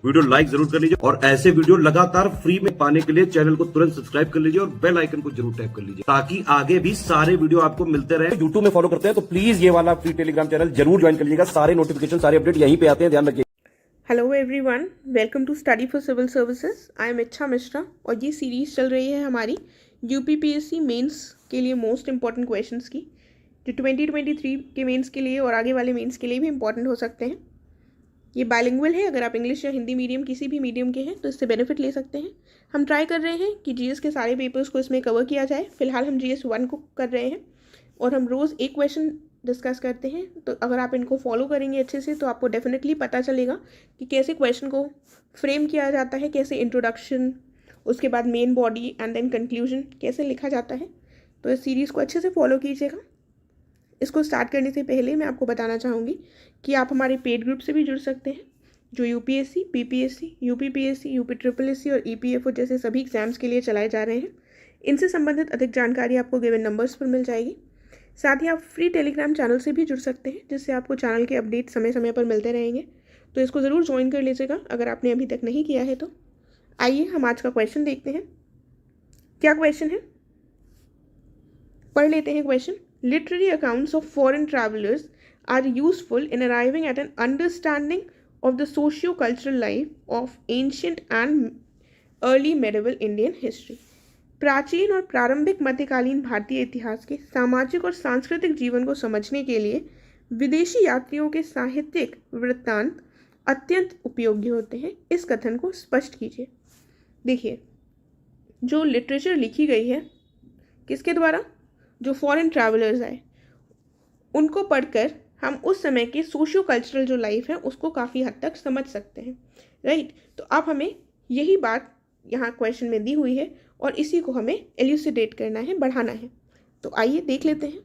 Video like जरूर कर लीजिए और ऐसे वीडियो लगातार फ्री में पाने के लिए चैनल को तुरंत सब्सक्राइब कर लीजिए और बेल आइकन को जरूर टैप कर लीजिए ताकि आगे भी सारे वीडियो आपको मिलते रहे। यूट्यूब में फॉलो करते हैं तो प्लीज ये वाला फ्री टेलीग्राम चैनल जरूर ज्वाइन कर लीजिएगा। सारे नोटिफिकेशन सारे अपडेट यहीं पे आते हैं, ध्यान रखिए। Hello everyone, welcome to study for civil services. I am Ichchha Mishra और ये सीरीज चल रही है हमारी यूपीपीएससी मेंस के लिए मोस्ट इंपॉर्टेंट क्वेश्चंस की, जो 2023 के मेंस के लिए और आगे वाले मेंस के लिए भी इंपॉर्टेंट हो सकते हैं। ये बाइलिंगुअल है, अगर आप इंग्लिश या हिंदी मीडियम किसी भी मीडियम के हैं तो इससे बेनिफिट ले सकते हैं। हम ट्राई कर रहे हैं कि जीएस के सारे पेपर्स को इसमें कवर किया जाए। फिलहाल हम जीएस 1 को कर रहे हैं और हम रोज़ एक क्वेश्चन डिस्कस करते हैं। तो अगर आप इनको फॉलो करेंगे अच्छे से तो आपको डेफिनेटली पता चलेगा कि कैसे क्वेश्चन को फ्रेम किया जाता है, कैसे इंट्रोडक्शन, उसके बाद main body and then conclusion कैसे लिखा जाता है। तो इस सीरीज़ को अच्छे से फॉलो कीजिएगा। इसको स्टार्ट करने से पहले मैं आपको बताना चाहूँगी कि आप हमारे पेड ग्रुप से भी जुड़ सकते हैं, जो UPSC, PPSC, UPPSC, UP triple SC और ईपीएफओ जैसे सभी एग्जाम्स के लिए चलाए जा रहे हैं। इनसे संबंधित अधिक जानकारी आपको गिवन नंबर्स पर मिल जाएगी। साथ ही आप फ्री टेलीग्राम चैनल से भी जुड़ सकते हैं, जिससे आपको चैनल के अपडेट समय समय पर मिलते रहेंगे। तो इसको ज़रूर ज्वाइन कर लीजिएगा अगर आपने अभी तक नहीं किया है तो। आइए हम आज का क्वेश्चन देखते हैं। क्या क्वेश्चन है, पढ़ लेते हैं question. Literary accounts of foreign travellers are useful in arriving at an understanding of the socio cultural life of ancient and early medieval Indian history. प्राचीन और प्रारंभिक मध्यकालीन भारतीय इतिहास के सामाजिक और सांस्कृतिक जीवन को समझने के लिए विदेशी यात्रियों के साहित्यिक वृत्तांत अत्यंत उपयोगी होते हैं। इस कथन को स्पष्ट कीजिए। देखिए, जो लिटरेचर लिखी गई है किसके द्वारा, जो फॉरेन ट्रैवलर्स आए, उनको पढ़कर हम उस समय की सोशियो कल्चरल जो लाइफ है उसको काफ़ी हद तक समझ सकते हैं, राइट। तो अब हमें यही बात यहाँ क्वेश्चन में दी हुई है और इसी को हमें एल्यूसिडेट करना है, बढ़ाना है। तो आइए देख लेते हैं।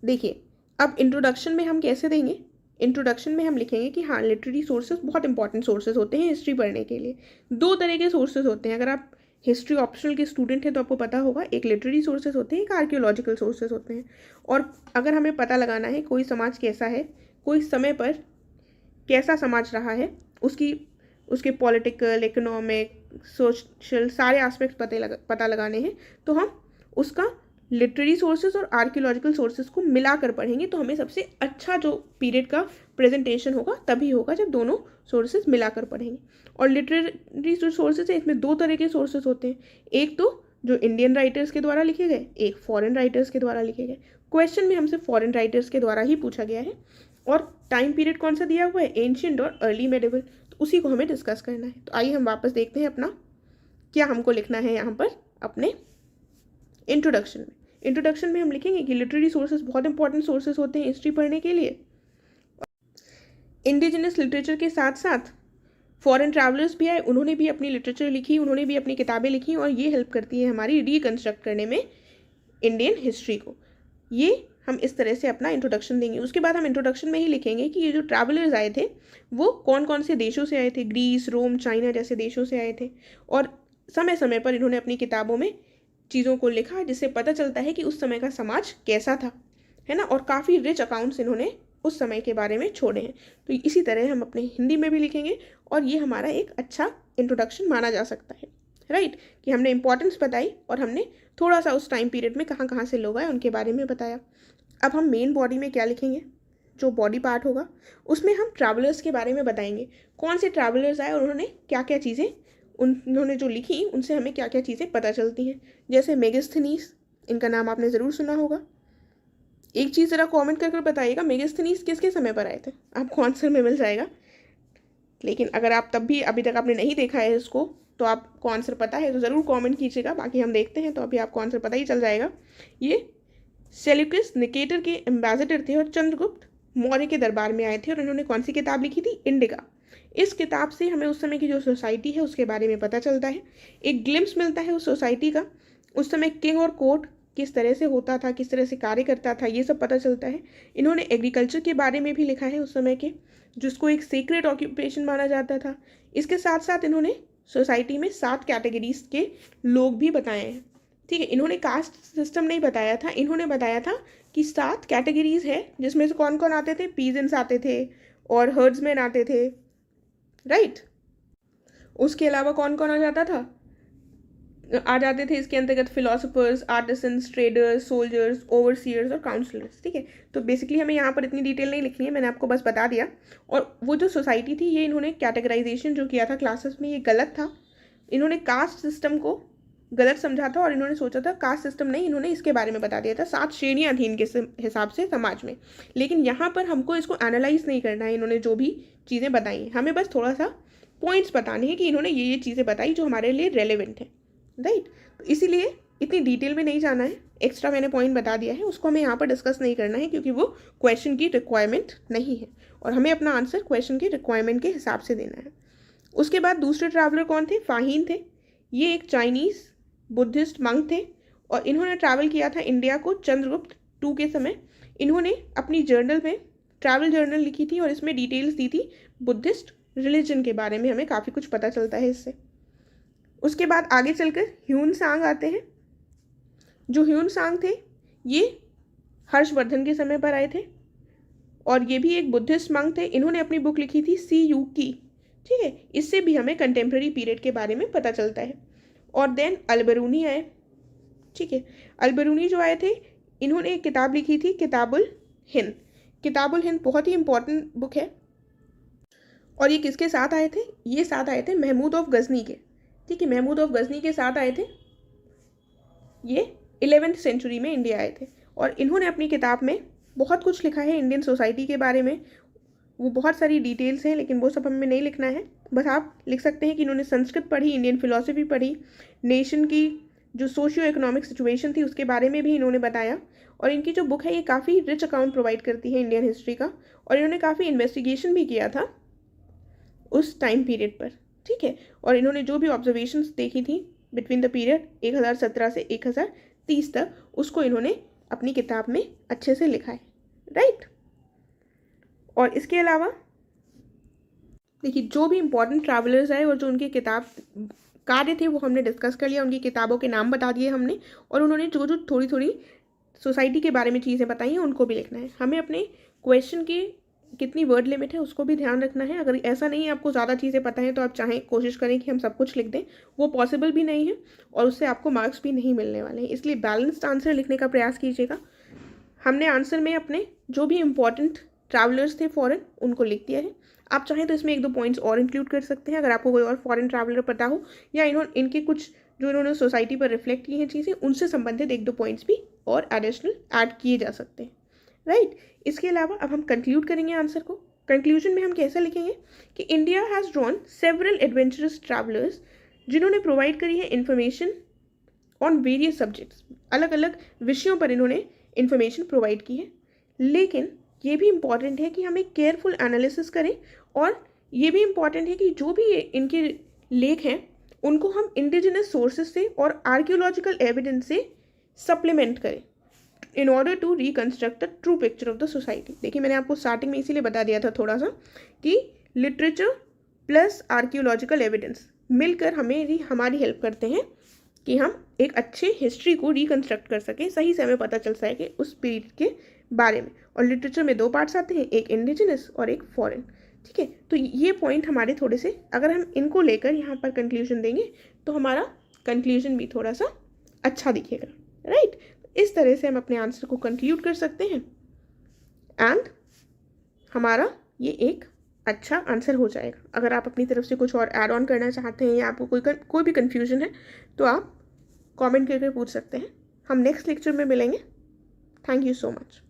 देखिए, अब इंट्रोडक्शन में हम कैसे देंगे। इंट्रोडक्शन में हम लिखेंगे कि हाँ, लिटरेरी सोर्सेज बहुत इंपॉर्टेंट सोर्सेज होते हैं हिस्ट्री पढ़ने के लिए। दो तरह के सोर्सेज होते हैं। अगर आप हिस्ट्री ऑप्शनल के स्टूडेंट हैं तो आपको पता होगा, एक लिटरेरी सोर्सेज होते हैं, एक आर्कियोलॉजिकल सोर्सेज होते हैं। और अगर हमें पता लगाना है कोई समाज कैसा है, कोई समय पर कैसा समाज रहा है, उसके पॉलिटिकल, इकोनॉमिक, सोशल सारे एस्पेक्ट्स पता लगाने हैं, तो हम उसका लिटरेरी सोर्सेज और आर्कियोलॉजिकल सोर्सेज को मिलाकर पढ़ेंगे। तो हमें सबसे अच्छा जो पीरियड का प्रेजेंटेशन होगा तभी होगा जब दोनों सोर्सेज मिलाकर पढ़ेंगे। और लिटरेरी जो सोर्सेज है इसमें दो तरह के सोर्सेज होते हैं। एक तो जो इंडियन राइटर्स के द्वारा लिखे गए, एक फॉरेन राइटर्स के द्वारा लिखे गए। क्वेश्चन में हमसे फॉरेन राइटर्स के द्वारा ही पूछा गया है और टाइम पीरियड कौन सा दिया हुआ है, एंशिएंट और अर्ली मेडिवल। तो उसी को हमें डिस्कस करना है। तो आइए हम वापस देखते हैं अपना क्या हमको लिखना है यहाँ पर अपने इंट्रोडक्शन में। इंट्रोडक्शन में हम लिखेंगे कि लिटरेरी सोर्सेज बहुत इंपॉर्टेंट सोर्सेज होते हैं हिस्ट्री पढ़ने के लिए। इंडिजिनस लिटरेचर के साथ साथ फॉरेन ट्रैवलर्स भी आए, उन्होंने भी अपनी लिटरेचर लिखी, उन्होंने भी अपनी किताबें लिखी और ये हेल्प करती है हमारी रिकन्स्ट्रक्ट करने में इंडियन हिस्ट्री को। ये हम इस तरह से अपना इंट्रोडक्शन देंगे। उसके बाद हम इंट्रोडक्शन में ही लिखेंगे कि ये जो ट्रैवलर्स आए थे वो कौन कौन से देशों से आए थे। ग्रीस, रोम, चाइना जैसे देशों से आए थे और समय समय पर इन्होंने अपनी किताबों में चीज़ों को लिखा, जिससे पता चलता है कि उस समय का समाज कैसा था, है ना। और काफ़ी रिच अकाउंट्स इन्होंने उस समय के बारे में छोड़े हैं। तो इसी तरह हम अपने हिंदी में भी लिखेंगे और ये हमारा एक अच्छा इंट्रोडक्शन माना जा सकता है, राइट, कि हमने इंपॉर्टेंस बताई और हमने थोड़ा सा उस टाइम पीरियड में कहाँ कहाँ से लोग आए उनके बारे में बताया। अब हम मेन बॉडी में क्या लिखेंगे, जो बॉडी पार्ट होगा उसमें हम ट्रैवलर्स के बारे में बताएंगे, कौन से ट्रैवलर्स आए और उन्होंने क्या क्या चीज़ें, उन्होंने जो लिखी उनसे हमें क्या क्या चीज़ें पता चलती हैं। जैसे मेगास्थनीज, इनका नाम आपने ज़रूर सुना होगा। एक चीज़ ज़रा कमेंट करके बताइएगा, मेगास्थनीज किसके समय पर आए थे, आपको आंसर में मिल जाएगा। लेकिन अगर आप तब भी अभी तक आपने नहीं देखा है इसको तो आपको आंसर पता है तो ज़रूर कमेंट कीजिएगा, बाकी हम देखते हैं तो अभी आपको आंसर पता ही चल जाएगा। ये सेल्यूकस निकेटर के एम्बेसडर थे और चंद्रगुप्त मौर्य के दरबार में आए थे और इन्होंने कौन सी किताब लिखी थी, इंडिका। इस किताब से हमें उस समय की जो सोसाइटी है उसके बारे में पता चलता है, एक ग्लिम्स मिलता है उस सोसाइटी का। उस समय किंग और कोर्ट किस तरह से होता था, किस तरह से कार्य करता था, ये सब पता चलता है। इन्होंने एग्रीकल्चर के बारे में भी लिखा है उस समय के, जिसको एक सीक्रेट ऑक्यूपेशन माना जाता था। इसके साथ साथ इन्होंने सोसाइटी में 7 कैटेगरीज के लोग भी बताए हैं, ठीक है। इन्होंने कास्ट सिस्टम नहीं बताया था, इन्होंने बताया था कि 7 कैटेगरीज है जिसमें से कौन कौन आते थे, पीजेंट्स आते थे और हर्ड्समैन आते थे, राइट। उसके अलावा कौन कौन आ जाते थे इसके अंतर्गत? फिलोसोफर्स, आर्टिसंस, ट्रेडर्स, सोल्जर्स, ओवरसीयर्स और काउंसलर्स। ठीक है, तो बेसिकली हमें यहाँ पर इतनी डिटेल नहीं लिखनी है, मैंने आपको बस बता दिया। और वो जो सोसाइटी थी, ये इन्होंने कैटेगराइजेशन जो किया था क्लासेस में, ये गलत था। इन्होंने कास्ट सिस्टम को गलत समझा था और इन्होंने सोचा था कास्ट सिस्टम नहीं, इन्होंने इसके बारे में बता दिया था 7 श्रेणियाँ थी इनके हिसाब से समाज में। लेकिन यहाँ पर हमको इसको एनालाइज नहीं करना है, इन्होंने जो भी चीज़ें बताई, हमें बस थोड़ा सा पॉइंट्स बताने हैं कि इन्होंने ये चीज़ें बताई जो हमारे लिए रेलेवेंट है, राइट। तो इसीलिए इतनी डिटेल में नहीं जाना है, एक्स्ट्रा मैंने पॉइंट बता दिया है, उसको हमें यहाँ पर डिस्कस नहीं करना है क्योंकि वो क्वेश्चन की रिक्वायरमेंट नहीं है और हमें अपना आंसर क्वेश्चन की रिक्वायरमेंट के हिसाब से देना है। उसके बाद दूसरे ट्रैवलर कौन थे? फाहीन थे। ये एक चाइनीज़ बुद्धिस्ट मंक थे और इन्होंने ट्रैवल किया था इंडिया को चंद्रगुप्त II के समय। इन्होंने अपनी जर्नल में ट्रैवल जर्नल लिखी थी और इसमें डिटेल्स दी थी बुद्धिस्ट रिलीजन के बारे में, हमें काफ़ी कुछ पता चलता है इससे। उसके बाद आगे चलकर ह्यून सांग आते हैं। जो ह्यून सांग थे ये हर्षवर्धन के समय पर आए थे और ये भी एक बुद्धिस्ट मंक थे। इन्होंने अपनी बुक लिखी थी सी यू की। ठीक है, इससे भी हमें कंटेम्प्रेरी पीरियड के बारे में पता चलता है। और देन अलबरूनी आए। ठीक है, अलबरूनी जो आए थे इन्होंने एक किताब लिखी थी किताबुल हिंद। किताबुल हिंद बहुत ही इंपॉर्टेंट बुक है और ये किसके साथ आए थे? ये साथ आए थे महमूद ऑफ गजनी के। ठीक है, महमूद ऑफ गजनी के साथ आए थे। ये 11वीं सेंचुरी में इंडिया आए थे और इन्होंने अपनी किताब में बहुत कुछ लिखा है इंडियन सोसाइटी के बारे में। वो बहुत सारी डिटेल्स हैं लेकिन वो सब हमें नहीं लिखना है, बस आप लिख सकते हैं कि इन्होंने संस्कृत पढ़ी, इंडियन फिलॉसफी पढ़ी, नेशन की जो सोशियो इकोनॉमिक सिचुएशन थी उसके बारे में भी इन्होंने बताया। और इनकी जो बुक है ये काफ़ी रिच अकाउंट प्रोवाइड करती है इंडियन हिस्ट्री का और इन्होंने काफ़ी इन्वेस्टिगेशन भी किया था उस टाइम पीरियड पर। ठीक है, और इन्होंने जो भी ऑब्जर्वेशंस देखी थी बिटवीन द पीरियड 1017 से 1030 तक, उसको इन्होंने अपनी किताब में अच्छे से लिखा है, राइट। और इसके अलावा देखिए जो भी इंपॉर्टेंट ट्रैवलर्स आए और जो उनकी किताब कार्य थे वो हमने डिस्कस कर लिया, उनकी किताबों के नाम बता दिए हमने और उन्होंने जो जो थोड़ी थोड़ी सोसाइटी के बारे में चीज़ें बताई हैं उनको भी लिखना है। हमें अपने क्वेश्चन की कितनी वर्ड लिमिट है उसको भी ध्यान रखना है। अगर ऐसा नहीं है आपको ज़्यादा चीज़ें पता हैं तो आप चाहें कोशिश करें कि हम सब कुछ लिख दें, वो पॉसिबल भी नहीं है और उससे आपको मार्क्स भी नहीं मिलने वाले हैं। इसलिए बैलेंस्ड आंसर लिखने का प्रयास कीजिएगा। हमने आंसर में अपने जो भी इम्पॉर्टेंट ट्रैवलर्स थे फॉरेन उनको लिख दिया है। आप चाहें तो इसमें 1-2 पॉइंट्स और इंक्लूड कर सकते हैं अगर आपको कोई और फॉरेन ट्रैवलर पता हो या इनके कुछ जो इन्होंने सोसाइटी पर रिफ्लेक्ट की हैं चीज़ें उनसे संबंधित 1-2 पॉइंट्स भी और एडिशनल ऐड किए जा सकते हैं, राइट। इसके अलावा अब हम कंक्लूड करेंगे आंसर को। कंक्लूजन में हम कैसे लिखेंगे कि India has drawn several adventurous travellers जिन्होंने प्रोवाइड करी है इन्फॉर्मेशन ऑन वेरियस सब्जेक्ट्स। अलग अलग विषयों पर इन्होंने इन्फॉर्मेशन प्रोवाइड की है, लेकिन ये भी इम्पॉर्टेंट है कि हम एक केयरफुल एनालिसिस करें और ये भी इम्पॉर्टेंट है कि जो भी इनके लेख हैं उनको हम इंडिजिनस सोर्सेज से और आर्कियोलॉजिकल एविडेंस से सप्लीमेंट करें in order to reconstruct the true picture of the society. देखिए मैंने आपको स्टार्टिंग में इसीलिए बता दिया था थोड़ा सा कि लिटरेचर प्लस आर्कियोलॉजिकल एविडेंस मिलकर हमारी हेल्प करते हैं कि हम एक अच्छे हिस्ट्री को रिकन्स्ट्रक्ट कर सकें, सही से हमें पता चल सके उस पीरियड के बारे में। और लिटरेचर में 2 पार्ट्स आते हैं, एक इंडिजिनस और एक फॉरेन। ठीक है, तो ये पॉइंट हमारे थोड़े से अगर हम इनको लेकर यहाँ पर कंक्लूजन देंगे तो हमारा कंक्लूजन भी थोड़ा सा अच्छा दिखेगा, राइट। इस तरह से हम अपने आंसर को कंक्लूड कर सकते हैं एंड हमारा ये एक अच्छा आंसर हो जाएगा। अगर आप अपनी तरफ से कुछ और ऐड ऑन करना चाहते हैं या आपको कोई भी कन्फ्यूजन है तो आप कमेंट करके पूछ सकते हैं। हम नेक्स्ट लेक्चर में मिलेंगे। Thank you so much.